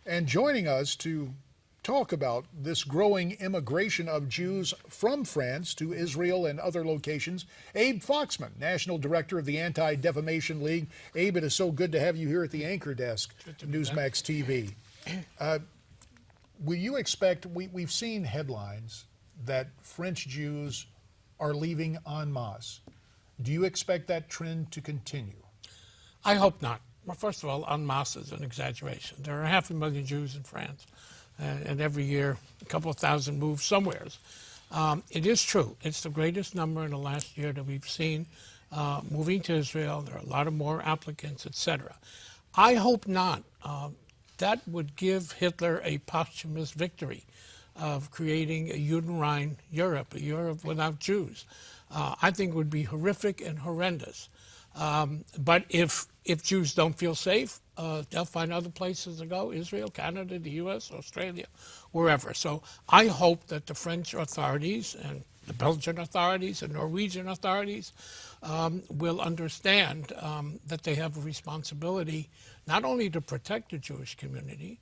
And joining us to talk about this growing immigration of Jews from France to Israel and other locations, Abe Foxman, National Director of the Anti-Defamation League. Abe, it is so good to have you here at the anchor desk, Newsmax TV. Will you expect, we've seen headlines that French Jews are leaving en masse. Do you expect that trend to continue? I hope not. Well, first of all, en masse is an exaggeration. There are 500,000 Jews in France, and every year a couple of thousand move somewheres. It is true. It's the greatest number in the last year that we've seen moving to Israel. There are a lot of more applicants, etc. I hope not. That would give Hitler a posthumous victory of creating a Judenrein Europe, a Europe without Jews. I think it would be horrific and horrendous. But if Jews don't feel safe, they'll find other places to go, Israel, Canada, the US, Australia, wherever. So I hope that the French authorities and the Belgian authorities and Norwegian authorities will understand that they have a responsibility not only to protect the Jewish community,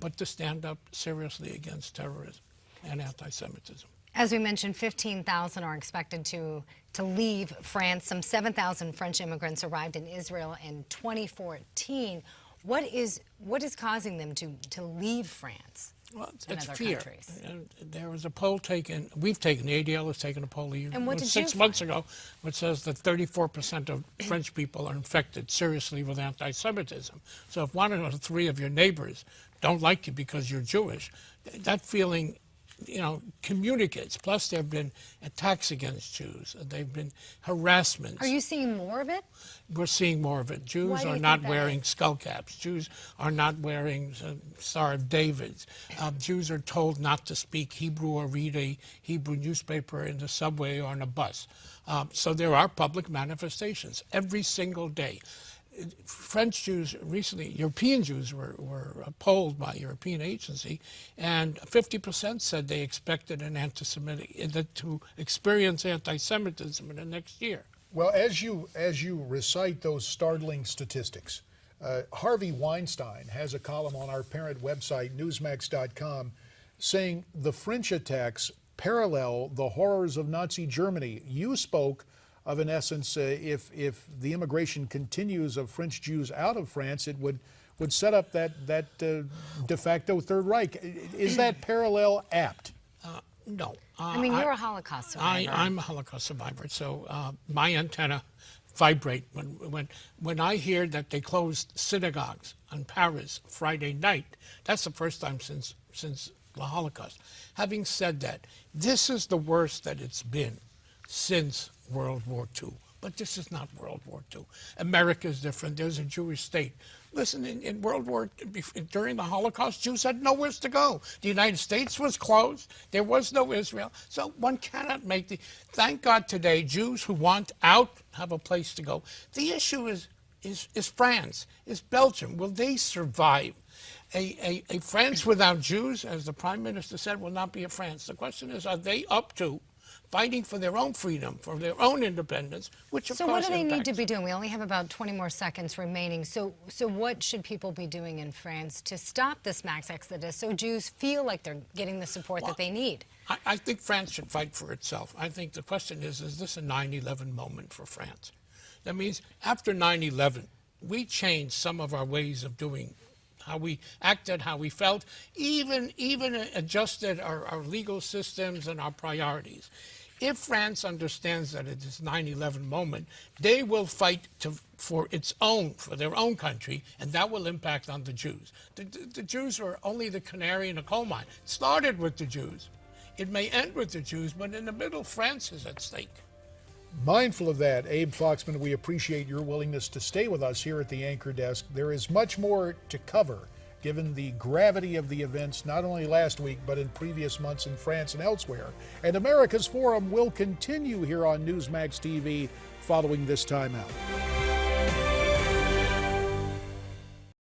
but to stand up seriously against terrorism and anti-Semitism. As we mentioned, 15,000 are expected to leave France. Some 7,000 French immigrants arrived in Israel in 2014. What is causing them to leave France? Well, it's fear. There was a poll taken, we've taken, the ADL has taken a poll six months ago, which says that 34% of French people are infected seriously with anti-Semitism. So if one out of three of your neighbors don't like you because you're Jewish, that feeling, communicates. Plus, there have been attacks against Jews. There have been harassments. Are you seeing more of it? We're seeing more of it. Jews are not wearing skull caps. Jews are not wearing Star of Davids. Jews are told not to speak Hebrew or read a Hebrew newspaper in the subway or on a bus. So there are public manifestations every single day. French Jews recently, European Jews were polled by a European agency, and 50% said they expected to experience anti-Semitism in the next year. Well, as you recite those startling statistics, Harvey Weinstein has a column on our parent website, Newsmax.com, saying the French attacks parallel the horrors of Nazi Germany. You spoke of, in essence, if the immigration continues of French Jews out of France, it would set up that de facto Third Reich. Is that parallel apt? No. I mean, you're a Holocaust survivor. I'm a Holocaust survivor, so my antenna vibrate when I hear that they closed synagogues in Paris Friday night. That's the first time since the Holocaust. Having said that, this is the worst that it's been since World War II. But this is not World War II. America is different. There's a Jewish state. Listen, in World War, during the Holocaust, Jews had nowhere to go. The United States was closed. There was no Israel. So one cannot make thank God today, Jews who want out have a place to go. The issue is France, is Belgium. Will they survive? A France without Jews, as the Prime Minister said, will not be a France. The question is, are they up to fighting for their own freedom, for their own independence, which of course So what do they need to be doing? We only have about 20 more seconds remaining. So what should people be doing in France to stop this mass exodus so Jews feel like they're getting the support that they need? I think France should fight for itself. I think the question is this a 9/11 moment for France? That means after 9/11, we changed some of our ways of doing how we acted, how we felt, even adjusted our legal systems and our priorities. If France understands that it is 9/11 moment, they will fight for their own country, and that will impact on the Jews. The Jews are only the canary in a coal mine. It started with the Jews. It may end with the Jews, but in the middle, France is at stake. Mindful of that, Abe Foxman, we appreciate your willingness to stay with us here at the anchor desk. There is much more to cover, given the gravity of the events, not only last week, but in previous months in France and elsewhere. And America's Forum will continue here on Newsmax TV following this timeout.